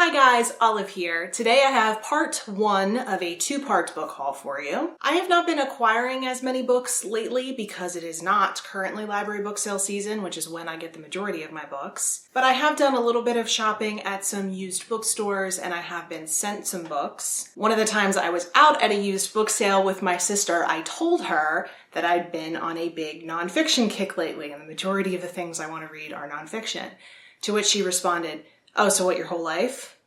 Hi guys, Olive here. Today I have part one of a two-part book haul for you. I have not been acquiring as many books lately because it is not currently library book sale season, which is when I get the majority of my books. But I have done a little bit of shopping at some used bookstores and I have been sent some books. One of the times I was out at a used book sale with my sister, I told her that I'd been on a big nonfiction kick lately and the majority of the things I want to read are nonfiction. To which she responded, "Oh, so what, your whole life?"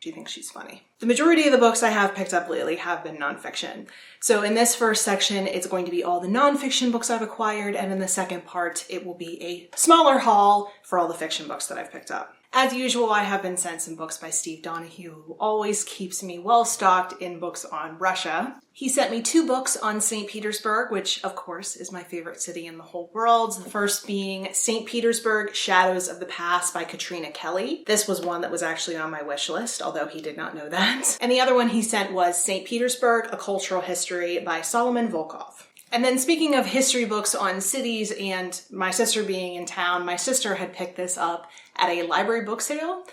She thinks she's funny. The majority of the books I have picked up lately have been nonfiction. So in this first section, it's going to be all the nonfiction books I've acquired, and in the second part, it will be a smaller haul for all the fiction books that I've picked up. As usual, I have been sent some books by Steve Donahue, who always keeps me well stocked in books on Russia. He sent me 2 books on St. Petersburg, which of course is my favorite city in the whole world. The first being St. Petersburg, Shadows of the Past by Katrina Kelly. This was one that was actually on my wish list, although he did not know that. And the other one he sent was St. Petersburg, A Cultural History by Solomon Volkov. And then speaking of history books on cities and my sister being in town, my sister had picked this up at a library book sale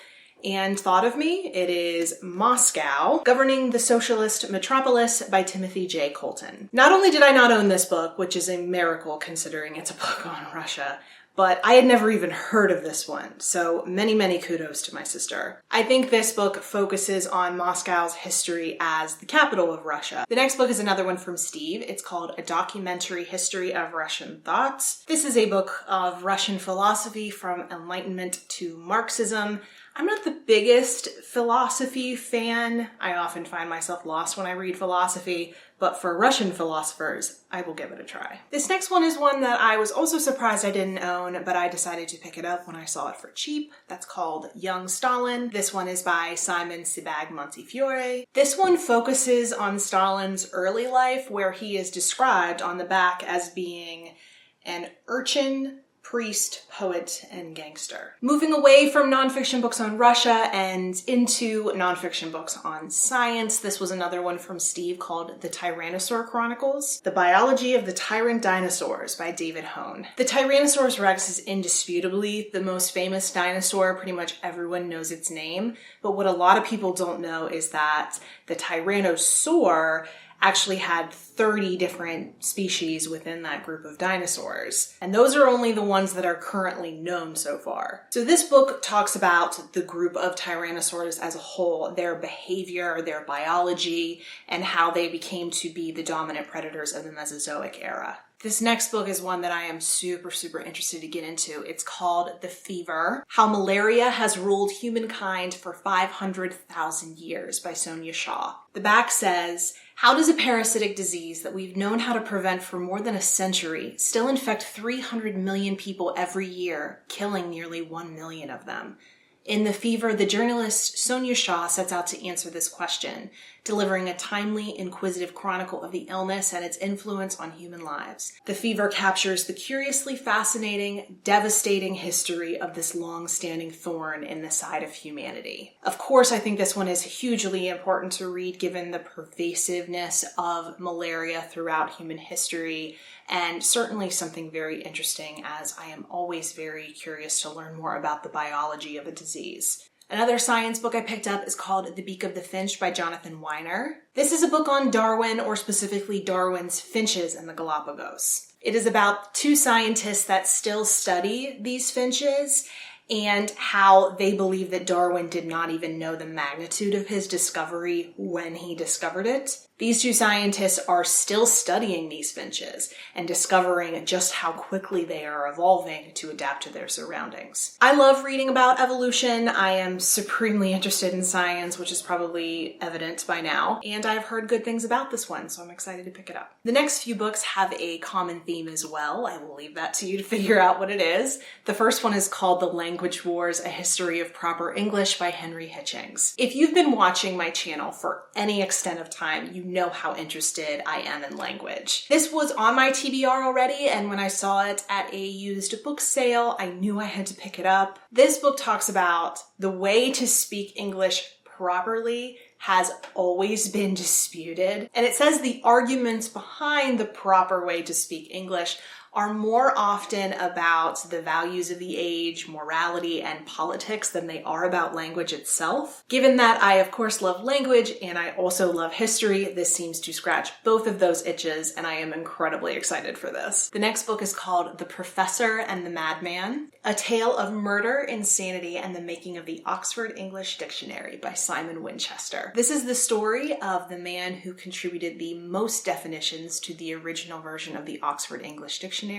and thought of me. It is Moscow, Governing the Socialist Metropolis by Timothy J. Colton. Not only did I not own this book, which is a miracle considering it's a book on Russia, but I had never even heard of this one, so many kudos to my sister. I think this book focuses on Moscow's history as the capital of Russia. The next book is another one from Steve. It's called A Documentary History of Russian Thoughts. This is a book of Russian philosophy from Enlightenment to Marxism. I'm not the biggest philosophy fan. I often find myself lost when I read philosophy, but for Russian philosophers, I will give it a try. This next one is one that I was also surprised I didn't own, but I decided to pick it up when I saw it for cheap. That's called Young Stalin. This one is by Simon Sebag Montefiore. This one focuses on Stalin's early life, where he is described on the back as being an urchin, priest, poet, and gangster. Moving away from nonfiction books on Russia and into nonfiction books on science, this was another one from Steve called The Tyrannosaur Chronicles, The Biology of the Tyrant Dinosaurs by David Hone. The Tyrannosaurus Rex is indisputably the most famous dinosaur. Pretty much everyone knows its name, but what a lot of people don't know is that the Tyrannosaur actually had 30 different species within that group of dinosaurs. And those are only the ones that are currently known so far. So this book talks about the group of tyrannosaurs as a whole, their behavior, their biology, and how they became to be the dominant predators of the Mesozoic era. This next book is one that I am super interested to get into. It's called The Fever, How Malaria Has Ruled Humankind for 500,000 Years by Sonia Shaw. The back says, how does a parasitic disease that we've known how to prevent for more than a century still infect 300 million people every year, killing nearly 1 million of them? In The Fever, the journalist Sonia Shaw sets out to answer this question, delivering a timely, inquisitive chronicle of the illness and its influence on human lives. The Fever captures the curiously fascinating, devastating history of this long-standing thorn in the side of humanity. Of course, I think this one is hugely important to read given the pervasiveness of malaria throughout human history, and certainly something very interesting as I am always very curious to learn more about the biology of a disease. Another science book I picked up is called The Beak of the Finch by Jonathan Weiner. This is a book on Darwin, or specifically Darwin's finches in the Galapagos. It is about 2 scientists that still study these finches and how they believe that Darwin did not even know the magnitude of his discovery when he discovered it. These 2 scientists are still studying these finches and discovering just how quickly they are evolving to adapt to their surroundings. I love reading about evolution. I am supremely interested in science, which is probably evident by now, and I've heard good things about this one, so I'm excited to pick it up. The next few books have a common theme as well. I will leave that to you to figure out what it is. The first one is called The Language Wars, A History of Proper English by Henry Hitchings. If you've been watching my channel for any extent of time, you know how interested I am in language. This was on my TBR already, and when I saw it at a used book sale, I knew I had to pick it up. This book talks about the way to speak English properly has always been disputed, and it says the arguments behind the proper way to speak English are more often about the values of the age, morality, and politics than they are about language itself. Given that I, of course, love language and I also love history, this seems to scratch both of those itches, and I am incredibly excited for this. The next book is called The Professor and the Madman, A Tale of Murder, Insanity, and the Making of the Oxford English Dictionary by Simon Winchester. This is the story of the man who contributed the most definitions to the original version of the Oxford English Dictionary,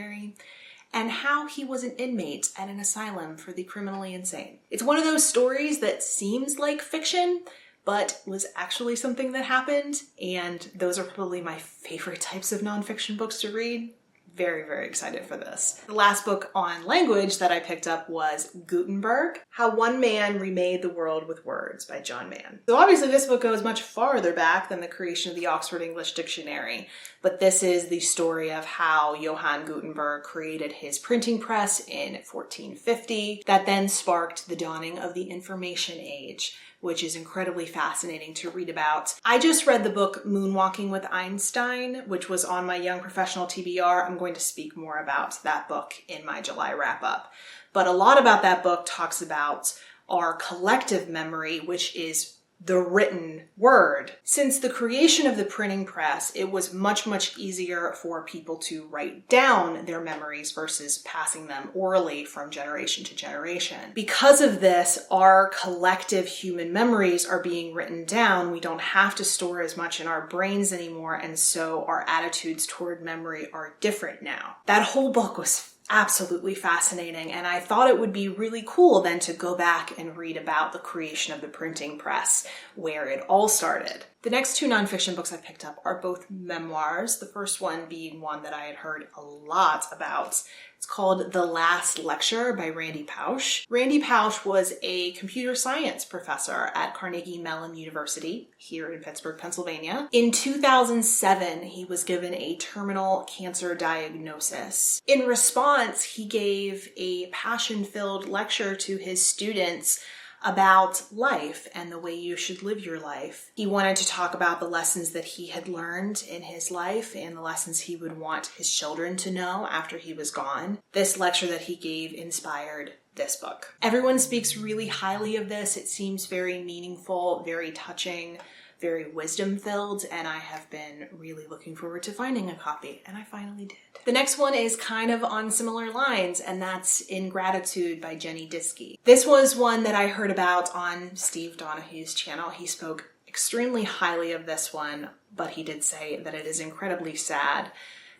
and how he was an inmate at an asylum for the criminally insane. It's one of those stories that seems like fiction, but was actually something that happened, and those are probably my favorite types of nonfiction books to read. Very, very excited for this. The last book on language that I picked up was Gutenberg, How One Man Remade the World with Words by John Mann. So obviously this book goes much farther back than the creation of the Oxford English Dictionary, but this is the story of how Johann Gutenberg created his printing press in 1450 that then sparked the dawning of the information age, which is incredibly fascinating to read about. I just read the book Moonwalking with Einstein, which was on my Young Professional TBR. I'm going to speak more about that book in my July wrap-up. But a lot about that book talks about our collective memory, which is the written word. Since the creation of the printing press, it was much, much easier for people to write down their memories versus passing them orally from generation to generation. Because of this, our collective human memories are being written down. We don't have to store as much in our brains anymore, and so our attitudes toward memory are different now. That whole book was absolutely fascinating, and I thought it would be really cool then to go back and read about the creation of the printing press, where it all started. The next two nonfiction books I picked up are both memoirs, the first one being one that I had heard a lot about. It's called The Last Lecture by Randy Pausch. Randy Pausch was a computer science professor at Carnegie Mellon University here in Pittsburgh, Pennsylvania. In 2007, he was given a terminal cancer diagnosis. In response, he gave a passion-filled lecture to his students about life and the way you should live your life. He wanted to talk about the lessons that he had learned in his life and the lessons he would want his children to know after he was gone. This lecture that he gave inspired this book. Everyone speaks really highly of this. It seems very meaningful, very touching, very wisdom-filled, and I have been really looking forward to finding a copy, and I finally did. The next one is kind of on similar lines, and that's Ingratitude by Jenny Diskey. This was one that I heard about on Steve Donahue's channel. He spoke extremely highly of this one, but he did say that it is incredibly sad.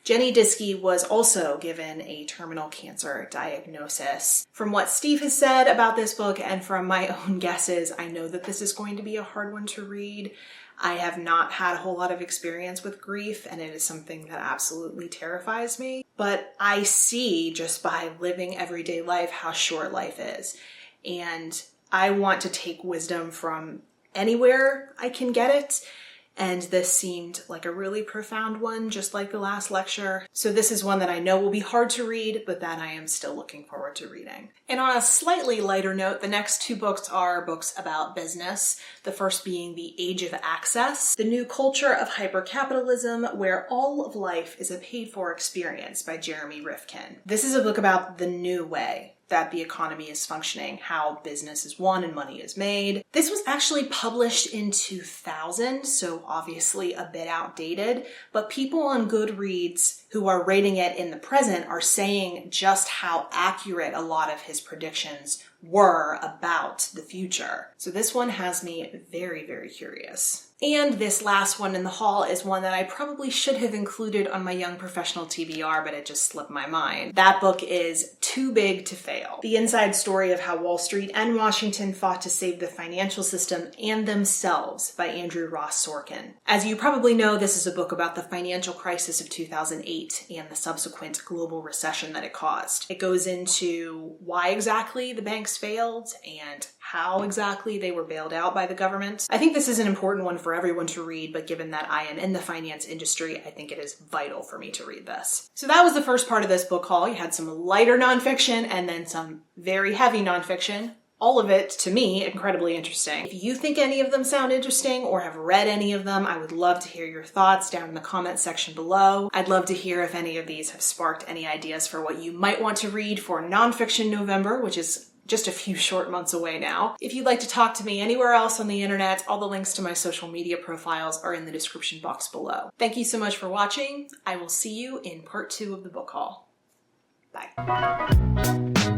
Jenny Diskey was also given a terminal cancer diagnosis. From what Steve has said about this book and from my own guesses, I know that this is going to be a hard one to read. I have not had a whole lot of experience with grief, and it is something that absolutely terrifies me. But I see just by living everyday life how short life is. And I want to take wisdom from anywhere I can get it. And this seemed like a really profound one, just like the last lecture. So this is one that I know will be hard to read, but that I am still looking forward to reading. And on a slightly lighter note, the next two books are books about business. The first being The Age of Access, The New Culture of Hypercapitalism, Where All of Life is a Paid-For Experience by Jeremy Rifkin. This is a book about the new way that the economy is functioning, how business is won and money is made. This was actually published in 2000, so obviously a bit outdated, but people on Goodreads who are rating it in the present are saying just how accurate a lot of his predictions were about the future. So this one has me very, very curious. And this last one in the haul is one that I probably should have included on my Young Professional TBR, but it just slipped my mind. That book is Too Big to Fail. The inside story of how Wall Street and Washington fought to save the financial system and themselves by Andrew Ross Sorkin. As you probably know, this is a book about the financial crisis of 2008 and the subsequent global recession that it caused. It goes into why exactly the banks failed and how exactly they were bailed out by the government. I think this is an important one for everyone to read, but given that I am in the finance industry, I think it is vital for me to read this. So that was the first part of this book haul. You had some lighter nonfiction and then some very heavy nonfiction, All of it, to me, incredibly interesting. If you think any of them sound interesting or have read any of them, I would love to hear your thoughts down in the comments section below. I'd love to hear if any of these have sparked any ideas for what you might want to read for Nonfiction November, which is just a few short months away now. If you'd like to talk to me anywhere else on the internet, all the links to my social media profiles are in the description box below. Thank you so much for watching. I will see you in part 2 of the book haul. Bye.